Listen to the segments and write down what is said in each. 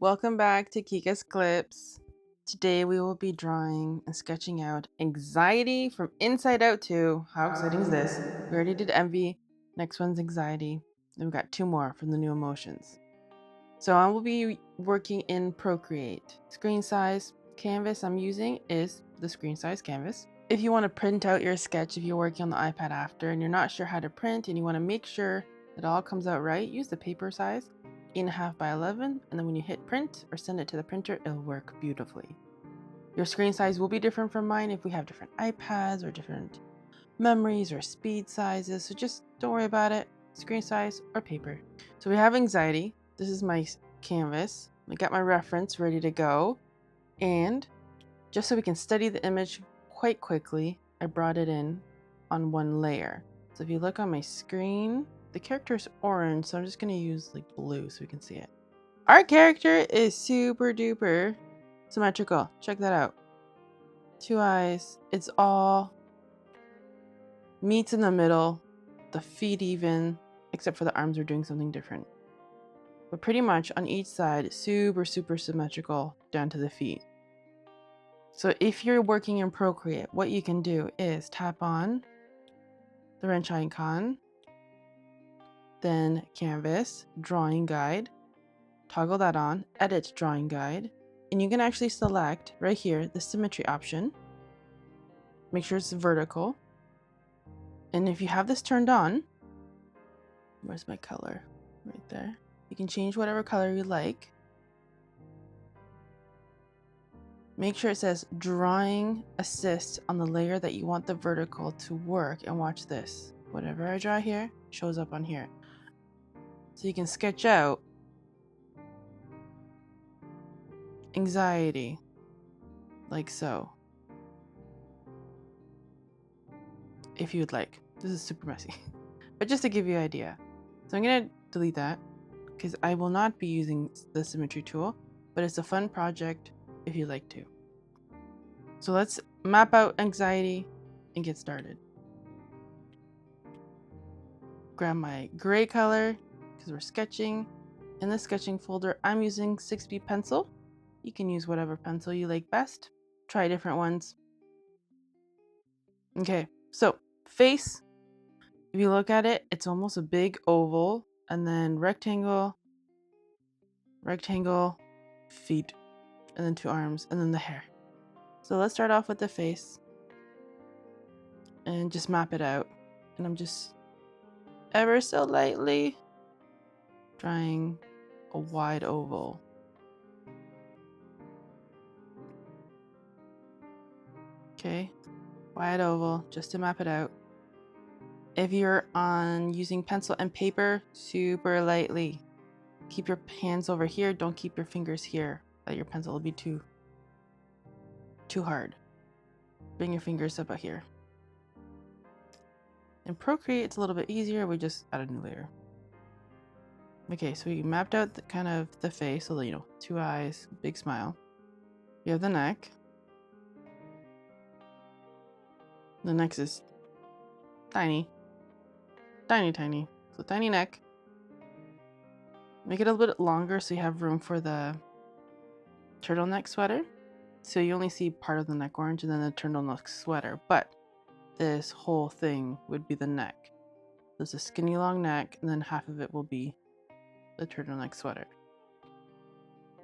Welcome back to Kika's Clips. Today we will be drawing and sketching out anxiety from inside out too. How exciting is this? We already did envy. Next one's anxiety. Then we got two more from the new emotions. So I will be working in Procreate. Screen size canvas I'm using is the screen size canvas. If you want to print out your sketch, if you're working on the iPad after and you're not sure how to print and you want to make sure it all comes out right, use the paper size 8.5 by 11, and then when you hit print or send it to the printer, it'll work beautifully. Your screen size will be different from mine if we have different iPads or different memories or speed sizes, so just don't worry about it, screen size or paper. So we have anxiety. This is my canvas. I got my reference ready to go, and just so we can study the image quite quickly, I brought it in on one layer. So if you look on my screen, the character is orange, so I'm just going to use like blue so we can see it. Our character is super duper symmetrical. Check that out. Two eyes. It's all meets in the middle. The feet even, except for the arms are doing something different. But pretty much on each side, super symmetrical down to the feet. So if you're working in Procreate, what you can do is tap on the wrench icon, then Canvas, Drawing Guide, toggle that on, Edit Drawing Guide, and you can actually select right here the symmetry option. Make sure it's vertical. And if you have this turned on, where's my color? Right there. You can change whatever color you like. Make sure it says Drawing Assist on the layer that you want the vertical to work, and watch this. Whatever I draw here shows up on here. So you can sketch out anxiety like so, if you would like. This is super messy, but just to give you an idea. So I'm gonna delete that because I will not be using the symmetry tool, but it's a fun project if you like to. So let's map out anxiety and get started. Grab my gray color because we're sketching. In the sketching folder, I'm using 6B pencil. You can use whatever pencil you like best. Try different ones. Okay, so face, if you look at it, it's almost a big oval, and then rectangle, rectangle, feet, and then two arms, and then the hair. So let's start off with the face and just map it out. And I'm just ever so lightly drawing a wide oval. Okay, wide oval just to map it out. If you're on using pencil and paper, super lightly. Keep your hands over here, don't keep your fingers here. That your pencil will be too hard. Bring your fingers up here. In Procreate, it's a little bit easier. We just add a new layer. Okay, so we mapped out the kind of the face, so two eyes, big smile. We have the neck. The neck is tiny. So tiny neck. Make it a little bit longer so you have room for the turtleneck sweater. So you only see part of the neck orange and then the turtleneck sweater, but this whole thing would be the neck. There's a skinny long neck, and then half of it will be the turtleneck sweater.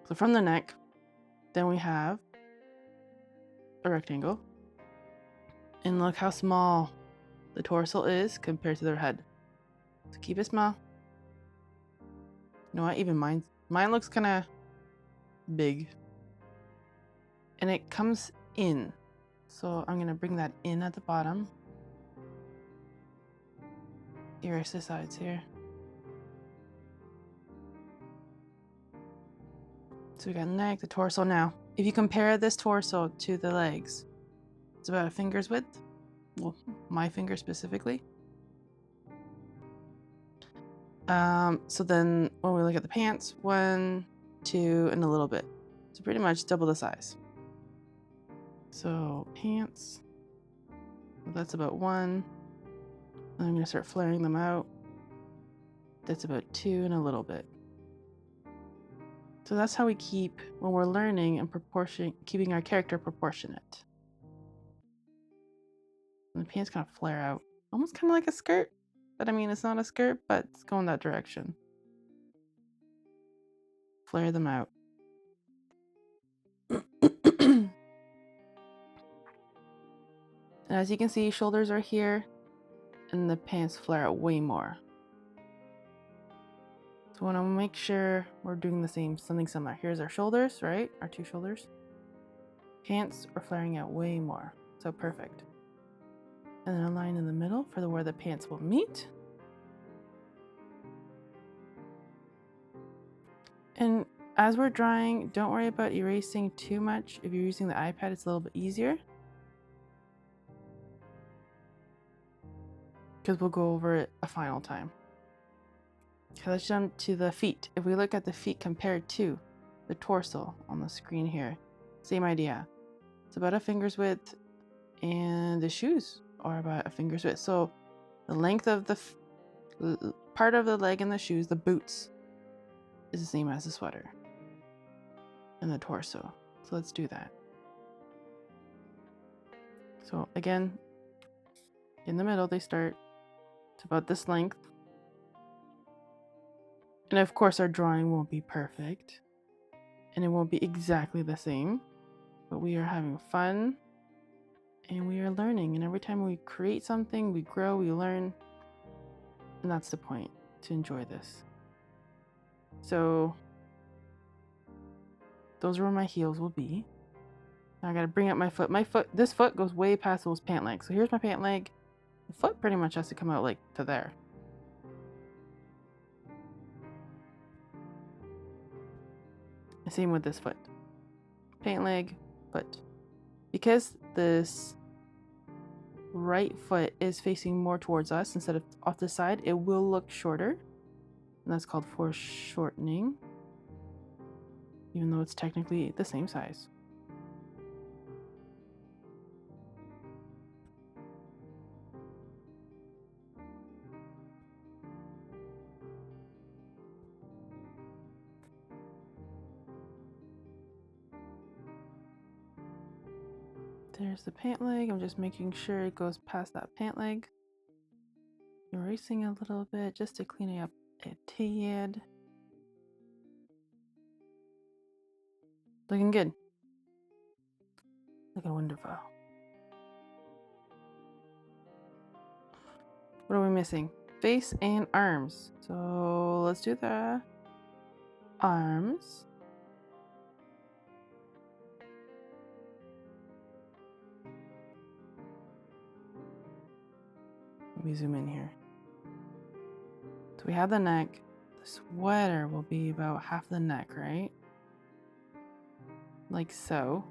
So from the neck, then we have a rectangle. And look how small the torso is compared to their head. So keep it small. You know what? Even mine looks kind of big. And it comes in. So I'm going to bring that in at the bottom. Erase the sides here. So we got neck, the torso. Now, if you compare this torso to the legs, it's about a finger's width. Well, my finger specifically. So then when we look at the pants, 1, 2, and a little bit. So pretty much double the size. So pants, well, that's about 1. I'm going to start flaring them out. That's about 2 and a little bit. So that's how we keep, when we're learning and keeping our character proportionate. And the pants kind of flare out, almost kind of like a skirt. But I mean, it's not a skirt, but it's going that direction. Flare them out. And as you can see, shoulders are here, and the pants flare out way more. So I want to make sure we're doing the same, something similar. Here's our shoulders, right? Our two shoulders. Pants are flaring out way more. So perfect. And then a line in the middle for where the pants will meet. And as we're drawing, don't worry about erasing too much. If you're using the iPad, it's a little bit easier, because we'll go over it a final time. Okay, let's jump to the feet. If we look at the feet compared to the torso on the screen here, same idea. It's about a finger's width, and the shoes are about a finger's width. So the length of the part of the leg and the shoes, the boots, is the same as the sweater and the torso. So let's do that. So again, in the middle, they start to about this length. And of course, our drawing won't be perfect, and it won't be exactly the same, but we are having fun and we are learning. And every time we create something, we grow, we learn. And that's the point, to enjoy this. So those are where my heels will be. Now I gotta bring up my foot. This foot goes way past those pant legs. So here's my pant leg. The foot pretty much has to come out like to there. Same with this foot. Pant leg, foot. Because this right foot is facing more towards us instead of off the side, it will look shorter. And that's called foreshortening, even though it's technically the same size. There's the pant leg. I'm just making sure it goes past that pant leg. Erasing a little bit just to clean it up a tad. Looking good. Looking wonderful. What are we missing? Face and arms. So let's do the arms. Let me zoom in here. So we have the neck. The sweater will be about half the neck, right? Like so.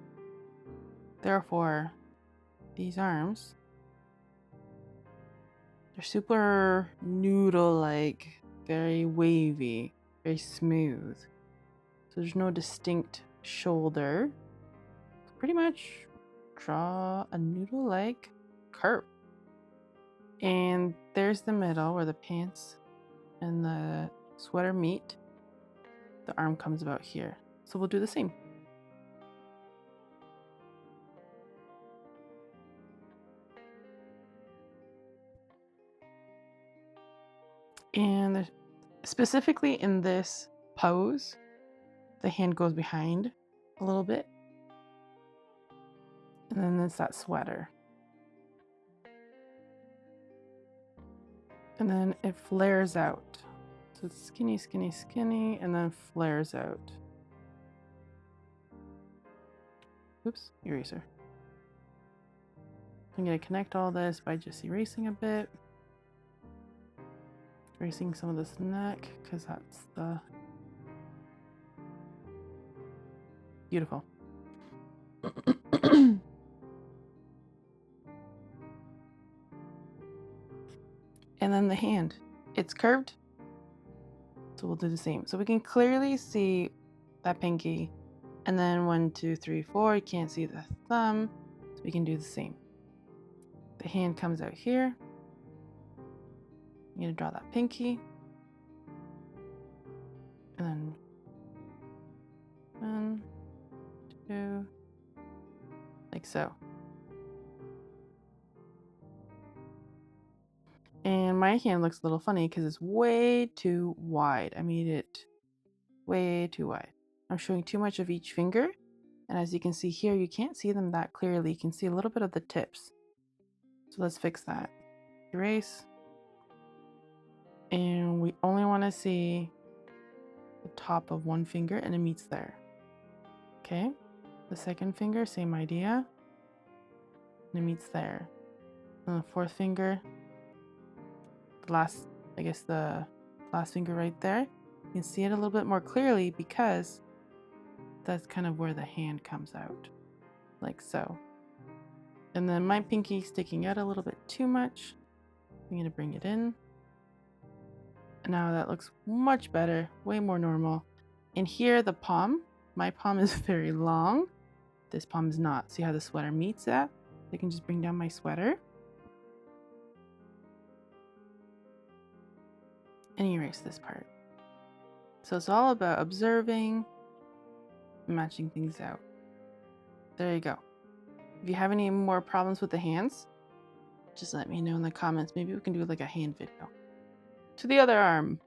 Therefore, these arms, they're super noodle-like, very wavy, very smooth. So there's no distinct shoulder. Pretty much draw a noodle-like curve. And there's the middle where the pants and the sweater meet. The arm comes about here. So we'll do the same. And specifically in this pose, the hand goes behind a little bit. And then there's that sweater. And then it flares out. So it's skinny, skinny, skinny, and then flares out. Oops, eraser. I'm going to connect all this by just erasing a bit. Erasing some of this neck, because that's the... Beautiful. And then the hand. It's curved, so we'll do the same. So we can clearly see that pinky. And then 1, 2, 3, 4, you can't see the thumb, so we can do the same. The hand comes out here. I'm going to draw that pinky. And then 2, like so. And my hand looks a little funny because it's way too wide. I made it way too wide. I'm showing too much of each finger. And as you can see here, you can't see them that clearly. You can see a little bit of the tips. So let's fix that. Erase. And we only want to see the top of one finger and it meets there. Okay. The second finger, same idea. And it meets there. And the fourth finger, the last finger right there. You can see it a little bit more clearly because that's kind of where the hand comes out, like so. And then my pinky sticking out a little bit too much. I'm going to bring it in. And now that looks much better, way more normal. And here the palm, my palm is very long. This palm is not. See how the sweater meets that? I can just bring down my sweater. And erase this part. So it's all about observing, matching things out. There you go. If you have any more problems with the hands, just let me know in the comments. Maybe we can do like a hand video. To the other arm.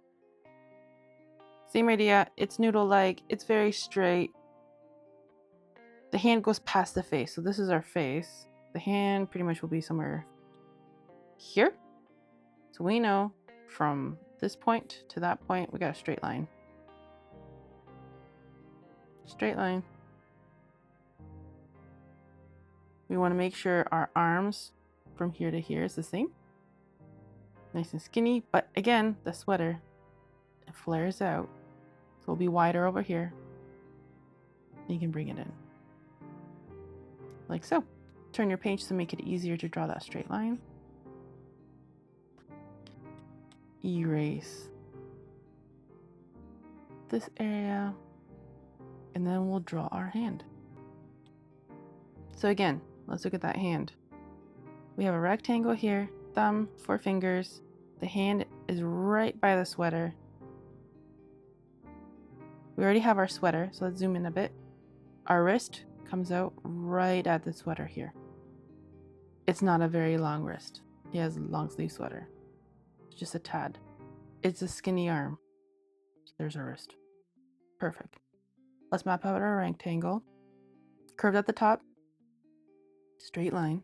Same idea. It's noodle-like. It's very straight. The hand goes past the face. So this is our face. The hand pretty much will be somewhere here. So we know from this point to that point, we got a straight line. Straight line. We want to make sure our arms from here to here is the same. Nice and skinny, but again, the sweater, it flares out. So it'll be wider over here. And you can bring it in. Like so. Turn your page to make it easier to draw that straight line. Erase this area. And then we'll draw our hand. So again, let's look at that hand. We have a rectangle here, thumb, 4 fingers. The hand is right by the sweater. We already have our sweater, so let's zoom in a bit. Our wrist comes out right at the sweater here. It's not a very long wrist. He has a long sleeve sweater. It's just a tad. It's a skinny arm. So there's our wrist. Perfect. Let's map out our rectangle. Curved at the top. Straight line.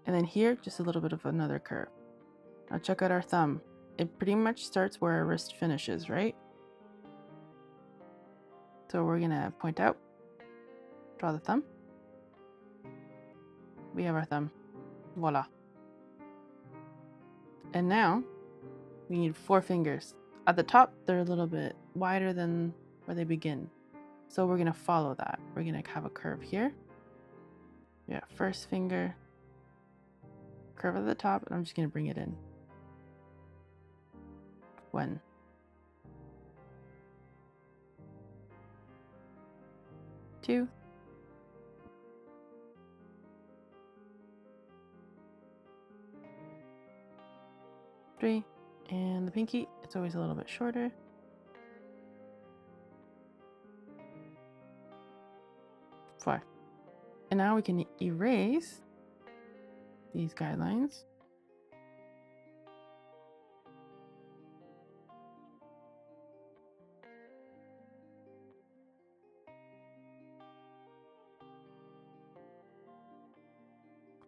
And then here, just a little bit of another curve. Now check out our thumb. It pretty much starts where our wrist finishes, right? So we're gonna point out, draw the thumb. We have our thumb. Voila. And now we need 4 fingers. At the top, they're a little bit wider than where they begin. So we're gonna follow that. We're gonna have a curve here. Yeah, first finger, curve at the top, and I'm just gonna bring it in. 1. 2. 3. And the pinky, it's always a little bit shorter. 4. And now we can erase these guidelines.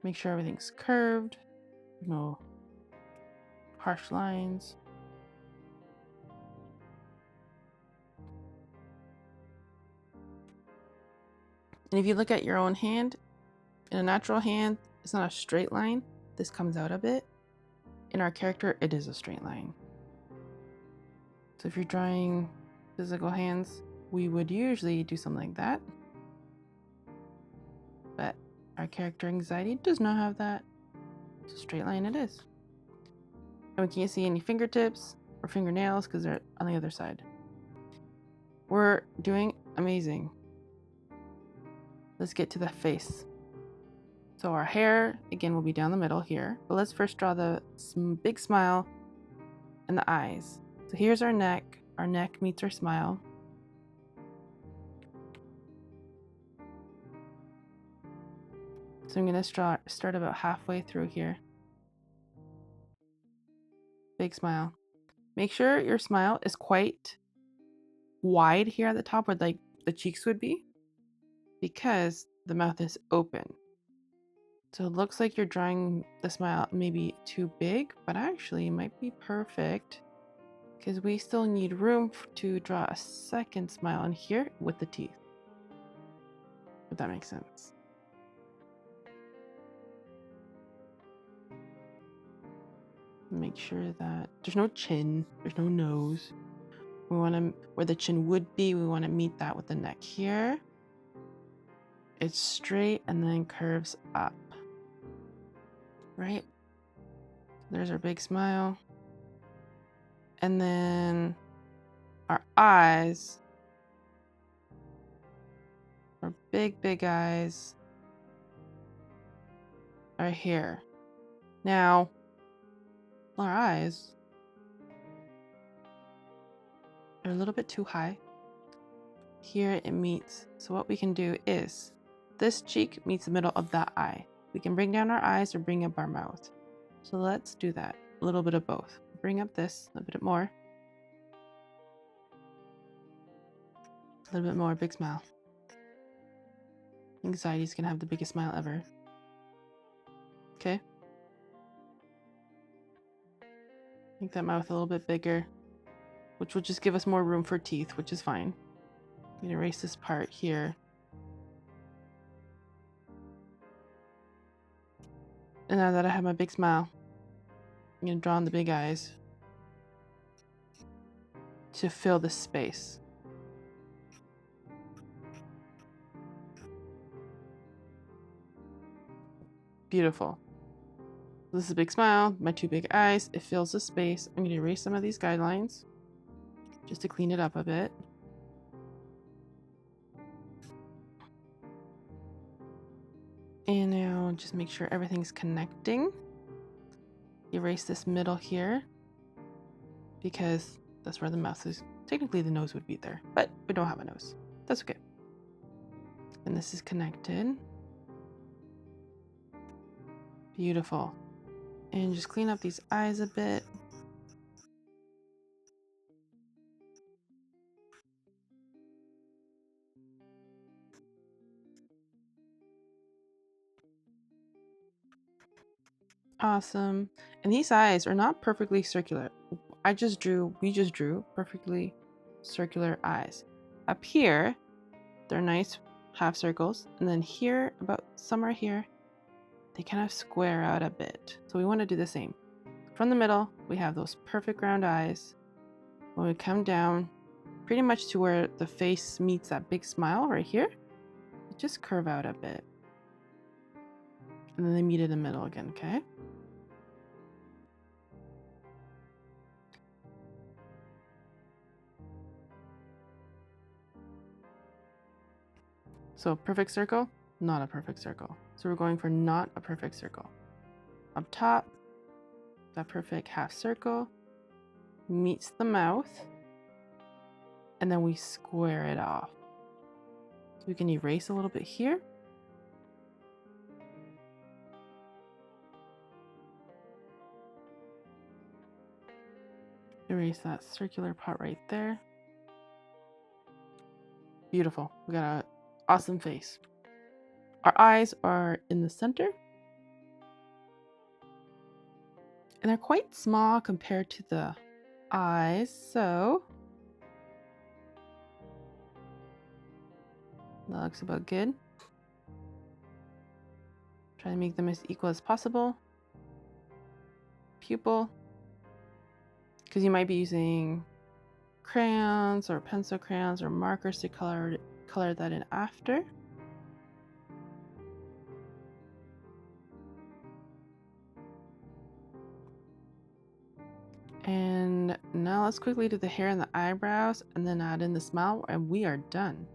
Make sure everything's curved, no harsh lines. And if you look at your own hand, in a natural hand, it's not a straight line. This comes out a bit. In our character, it is a straight line. So if you're drawing physical hands, we would usually do something like that. But our character anxiety does not have that. It's a straight line it is. And we can't see any fingertips or fingernails because they're on the other side. We're doing amazing. Let's get to the face. So our hair, again, will be down the middle here. But let's first draw the big smile and the eyes. So here's our neck. Our neck meets our smile. So I'm going to start about halfway through here. Big smile. Make sure your smile is quite wide here at the top where like the cheeks would be, because the mouth is open. So it looks like you're drawing the smile maybe too big, but actually it might be perfect because we still need room to draw a second smile in here with the teeth. If that makes sense. Make sure that there's no chin, there's no nose. We want to, where the chin would be, we want to meet that with the neck here. It's straight and then curves up. Right? There's our big smile. And then our eyes, our big eyes are here. Now, our eyes are a little bit too high. Here it meets. So what we can do is this cheek meets the middle of that eye. We can bring down our eyes or bring up our mouth. So let's do that. A little bit of both. Bring up this a bit more. A little bit more. Big smile. Anxiety's gonna have the biggest smile ever. Okay. Make that mouth a little bit bigger, which will just give us more room for teeth, which is fine. I'm gonna erase this part here. And now that I have my big smile, I'm gonna draw on the big eyes to fill this space. Beautiful. This is a big smile, my two big eyes, it fills the space. I'm gonna erase some of these guidelines just to clean it up a bit. And now just make sure everything's connecting. Erase this middle here because that's where the mouth is. Technically the nose would be there, but we don't have a nose. That's okay. And this is connected. Beautiful. And just clean up these eyes a bit. Awesome. And these eyes are not perfectly circular. We just drew perfectly circular eyes. Up here, they're nice half circles. And then here, about somewhere here, they kind of square out a bit. So we want to do the same. From the middle, we have those perfect round eyes. When we come down, pretty much to where the face meets that big smile right here, they just curve out a bit. And then they meet in the middle again, okay? So perfect circle, not a perfect circle. So we're going for not a perfect circle. Up top, that perfect half circle meets the mouth, and then we square it off. So we can erase a little bit here. Erase that circular part right there. Beautiful. We got an awesome face. Our eyes are in the center. And they're quite small compared to the eyes, so that looks about good. Try to make them as equal as possible. Pupil, because you might be using crayons or pencil crayons or markers to color that in after. And now let's quickly do the hair and the eyebrows and then add in the smile, and we are done.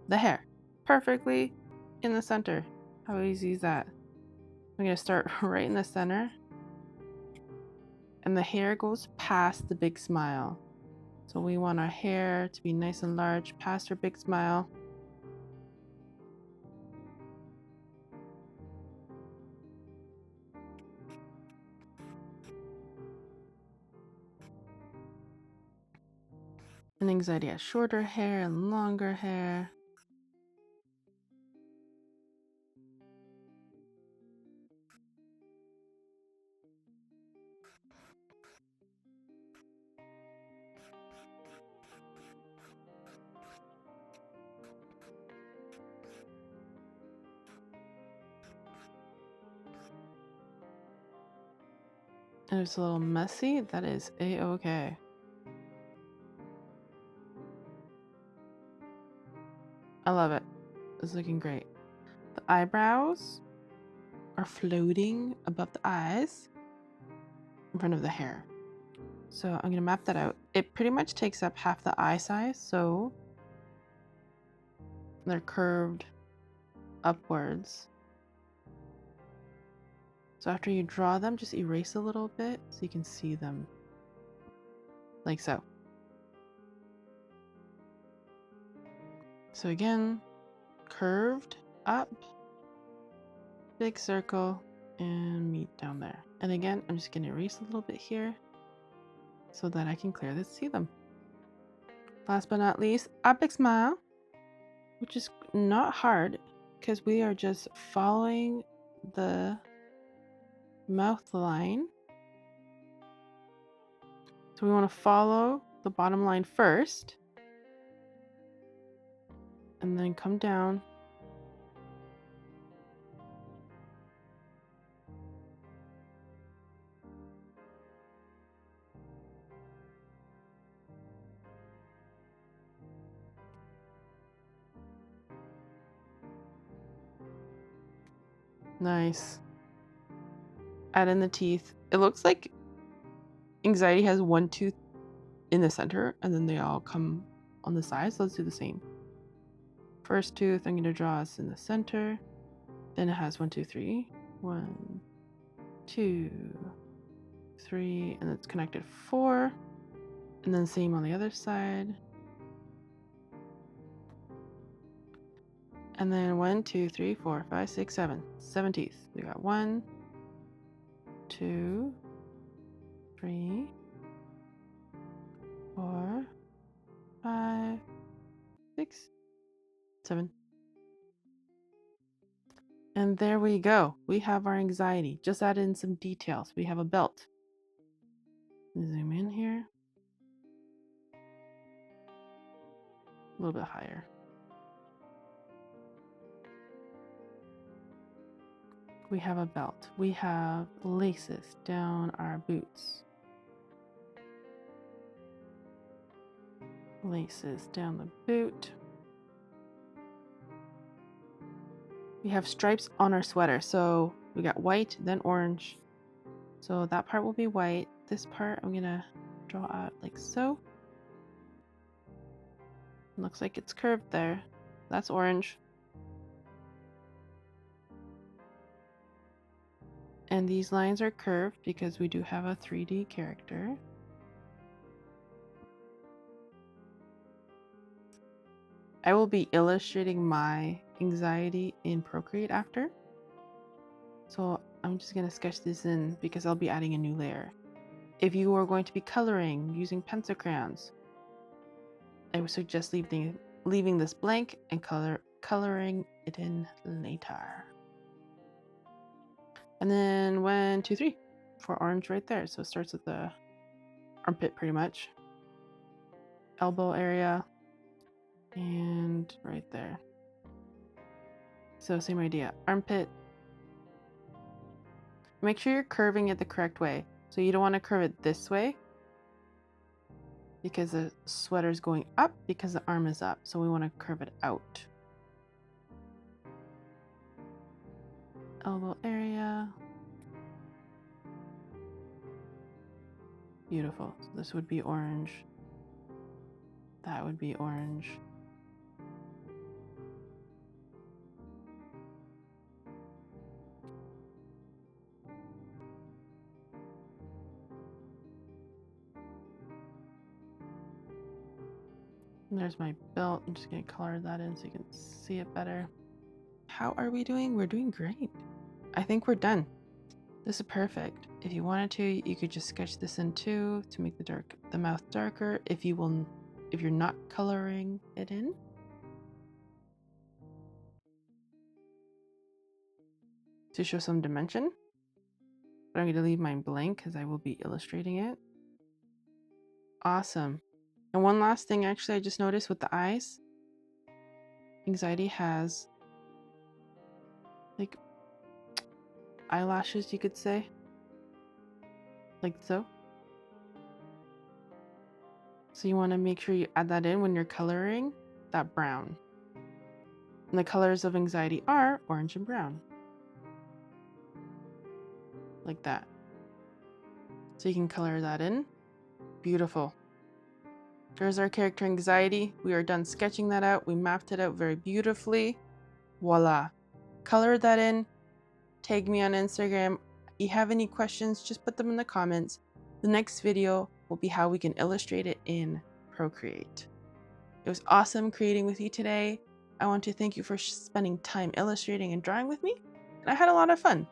The hair, perfectly in the center. How easy is that? I'm gonna start right in the center. And the hair goes past the big smile. So we want our hair to be nice and large past her big smile. And anxiety has shorter hair and longer hair. And it's a little messy. That is a-okay. I love it. It's looking great. The eyebrows are floating above the eyes in front of the hair. So I'm going to map that out. It pretty much takes up half the eye size, so they're curved upwards. So after you draw them, just erase a little bit so you can see them, like so. So again, curved up, big circle, and meet down there. And again, I'm just going to erase a little bit here so that I can clearly see them. Last but not least, a big smile, which is not hard because we are just following the mouth line. So we want to follow the bottom line first and then come down. Nice. Add in the teeth. It looks like anxiety has one tooth in the center and then they all come on the sides. So let's do the same. First tooth, I'm going to draw us in the center. Then it has 1, 2, 3. 1, 2, 3, and it's connected 4. And then same on the other side. And then 1, 2, 3, 4, 5, 6, 7. 7 teeth. We got 1, 2, 3, 4, 5, 6, 7. And there we go. We have our anxiety. Just add in some details. We have a belt. Zoom in here. A little bit higher. We have a belt. We have laces down our boots. Laces down the boot. We have stripes on our sweater. So we got white, then orange. So that part will be white. This part I'm gonna draw out like so. Looks like it's curved there. That's orange. And these lines are curved because we do have a 3D character. I will be illustrating my anxiety in Procreate after. So I'm just going to sketch this in because I'll be adding a new layer. If you are going to be coloring using pencil crayons, I would suggest leaving this blank and coloring it in later. And then 1, 2, 3 for orange right there. So it starts with the armpit pretty much. Elbow area. And right there. So same idea. Armpit. Make sure you're curving it the correct way. So you don't want to curve it this way because the sweater is going up because the arm is up. So we want to curve it out. Elbow area. Beautiful. So this would be orange. That would be orange. And there's my belt. I'm just going to color that in so you can see it better. How are we doing? We're doing great. I think we're done. This is perfect. If you wanted to, you could just sketch this in too to make the mouth darker if you're not coloring it in. To show some dimension. But I'm going to leave mine blank because I will be illustrating it. Awesome. And one last thing, actually, I just noticed with the eyes. Anxiety has like eyelashes, you could say. Like so. So you want to make sure you add that in when you're coloring that brown. And the colors of anxiety are orange and brown. Like that. So you can color that in. Beautiful. There's our character anxiety. We are done sketching that out. We mapped it out very beautifully. Voila. Color that in. Tag me on Instagram. If you have any questions, just put them in the comments. The next video will be how we can illustrate it in Procreate. It was awesome creating with you today. I want to thank you for spending time illustrating and drawing with me. And I had a lot of fun.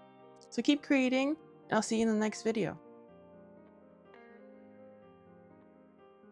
So keep creating, and I'll see you in the next video.